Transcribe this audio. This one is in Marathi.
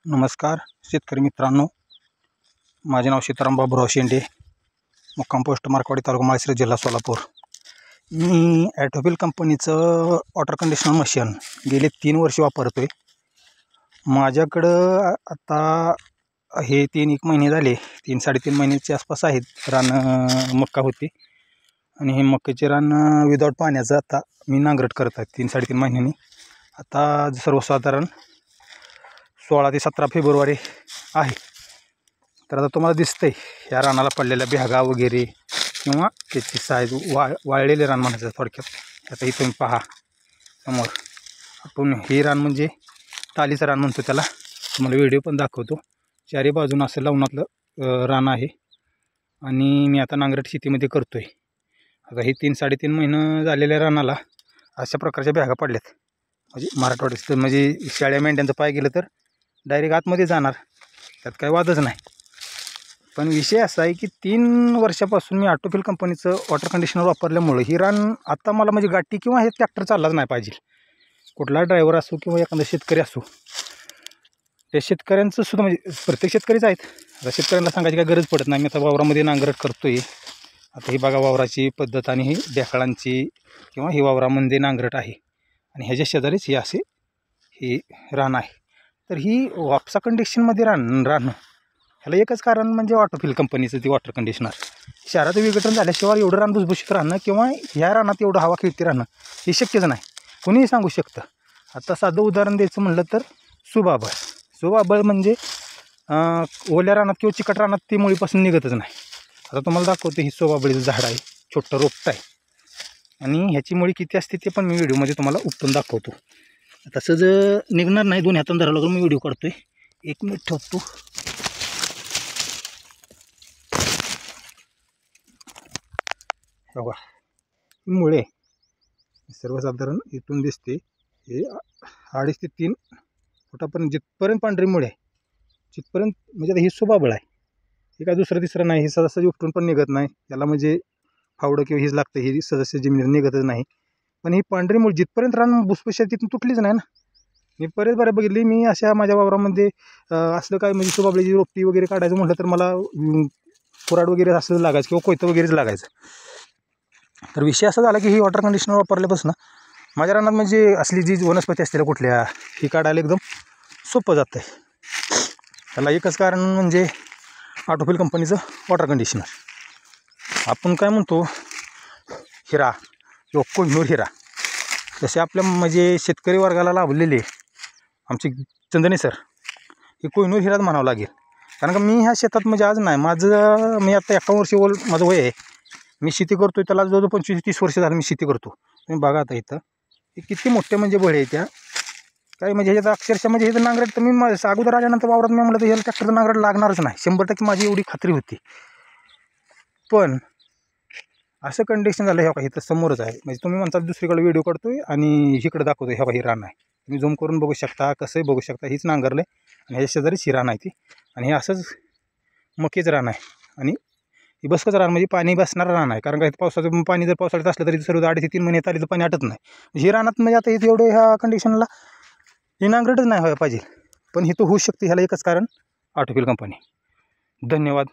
नमस्कार शेतकरी मित्रांनो, माझे नाव सीताराम बाबूराव शेंडे, मुक्काम पोस्ट मार्कवाडी, तालुका माळशिरस, जिल्हा सोलापूर. मी ॲटोफिल कंपनीचं वॉटर कंडिशनर मशीन गेले 3 वर्ष वापरतो आहे. माझ्याकडं आता हे 3-1 महिने झाले, 3-3.5 महिन्याच्या आसपास आहेत. रान मक्का होती आणि हे मक्याचे रान विदाऊट पाण्याचं आता मी नांगरट करत आहे 3-3.5 महिन्यांनी. आता सर्वसाधारण 16 ते 17 फेब्रुवारी आहे. तर आता तुम्हाला दिसतंय ह्या रानाला पडलेल्या बॅगा वगैरे किंवा त्याची साईज वाळलेले रान म्हणायचं थोडक्यात. आता इथून पहा समोर, आपण हे रान म्हणजे टालीचं रान म्हणतो त्याला. तुम्हाला व्हिडिओ पण दाखवतो. चारी बाजून असं लावूनातलं रान आहे आणि मी आता नांगरट शेतीमध्ये करतो आहे. आता हे 3-3.5 महिने झालेल्या रानाला अशा प्रकारच्या बॅगा पडल्यात. म्हणजे मराठवाड्यात म्हणजे शाळ्या मेंढ्यांचं पाय गेलं तर डायरेक्ट आतमध्ये जाणार, त्यात काही वादच नाही. पण विषय असा आहे की 3 वर्षापासून मी ॲटोफिल कंपनीचं वॉटर कंडिशनर वापरल्यामुळे ही रान आता मला म्हणजे गाठी किंवा हे ट्रॅक्टर चाललाच नाही पाहिजे. कुठला ड्रायव्हर असो किंवा एखादा शेतकरी असो, त्या शेतकऱ्यांचं सुद्धा म्हणजे प्रत्येक शेतकरीच आहेत. आता शेतकऱ्यांना सांगायची काही गरज पडत नाही. मी आता वावरामध्ये नांगरट करतो आहे. आता ही बघा वावराची पद्धत आणि ही ढेकळांची किंवा ही वावरामध्ये नांगरट आहे आणि ह्याच्या शेजारीच हे असे ही रान आहे. तर ही वापसा कंडिशनमध्ये राहणं ह्याला एकच कारण म्हणजे ॲटोफिल कंपनीचं ती वॉटर कंडिशनर. शहरात विघटन झाल्याशिवाय एवढं रान भुसभुशीत राहणं किंवा ह्या रानात एवढं हवा खेळती राहणं हे शक्यच नाही. कोणीही सांगू शकतं. आता साधं उदाहरण द्यायचं म्हणलं तर सुबाबळ म्हणजे ओल्या रानात किंवा चिकट रानात ती मुळीपासून निघतच नाही. आता तुम्हाला दाखवतो, ही सुबाबळीचं झाड आहे, छोटं रोपटं आहे आणि ह्याची मुळी किती असते ते पण मी व्हिडिओमध्ये तुम्हाला उपटून दाखवतो. तसं जर निघणार नाही, 2 हातांनी धरावं लागून मी व्हिडिओ काढतो आहे. 1 मिनिट ठेवतो. बघा मुळे सर्वसाधारण इथून दिसते, हे 2.5 ते 3 फुटापर्यंत जिथपर्यंत पांढरी मुळे आहे जिथपर्यंत, म्हणजे आता ही सुबाबळ आहे. हे काय दुसरं तिसरं नाही. हे सहजासहजी उपटून पण निघत नाही. त्याला म्हणजे फावडं किंवा हीच लागतं, ही सदस्य जमिनीत निघतच नाही. पण ही पांढरी मुळे जिथपर्यंत रान भुसभुशीत तिथून तुटलीच नाही ना. मी बरेच बरे बघितली. मी अशा माझ्या वावरामध्ये असलं काय म्हणजे सुबाबळीची रोपटी वगैरे काढायचं म्हटलं तर मला कुऱ्हाड वगैरे असं लागायचं किंवा कोयतं वगैरेच लागायचं. तर विषय असा झाला की ही वॉटर कंडिशनर वापरल्यापासून माझ्या रानात म्हणजे असली जी वनस्पती असतील कुठल्या ही काढायला एकदम सोपं जातं आहे. त्याला एकच कारण म्हणजे ॲटोफिल कंपनीचं वॉटर कंडिशनर. आपण काय म्हणतो हिरा किंवा कोहिनूर हिरा, जसे आपल्या म्हणजे शेतकरी वर्गाला लाभलेले आमचे चंदने सर, हे कोहिनूर हिराच म्हणावं लागेल. कारण का मी ह्या शेतात म्हणजे आज नाही, मी आता 51 वर्ष माझं वय आहे. मी शेती करतो आहे, त्याला जवळजवळ 25-30 वर्ष झालं मी शेती करतो. तुम्ही बघा आता इथं हे किती मोठे म्हणजे बळे आहे त्या काय म्हणजे ह्याचं अक्षरशः म्हणजे हे नांगरट तर मी अगोदर आल्यानंतर वावरात मी म्हटलं तर ह्याला ट्रॅक्टरचं नांगरट लागणारच नाही, 100% माझी एवढी खात्री होती. पण असं कंडिशन झालं, हे बघा इथं समोरच आहे. म्हणजे तुम्ही म्हणता दुसरीकडे व्हिडिओ काढतोय आणि इकडे दाखवतोय, हे बघा ही रान आहे. तुम्ही झूम करून बघू शकता, कसंही बघू शकता. हीच नांगरलं आहे आणि ह्याच्या शेजारीच ही रान आहे ती. आणि हे असंच मकेचं रान आहे आणि ही बसकच रान म्हणजे पाणी बसणारं रान आहे. कारण का पावसाचं पाणी जर पावसाळ्यात असलं तरी सर्व 2.5 ते 3 महिने तारीचं पाणी आटत नाही. ही रानात म्हणजे आता इथे एवढं ह्या कंडिशनला ही नांगरटच नाही व्हायला पाहिजे. पण हे तो होऊ शकते, ह्याला एकच कारण ॲटोफिल कंपनी. धन्यवाद.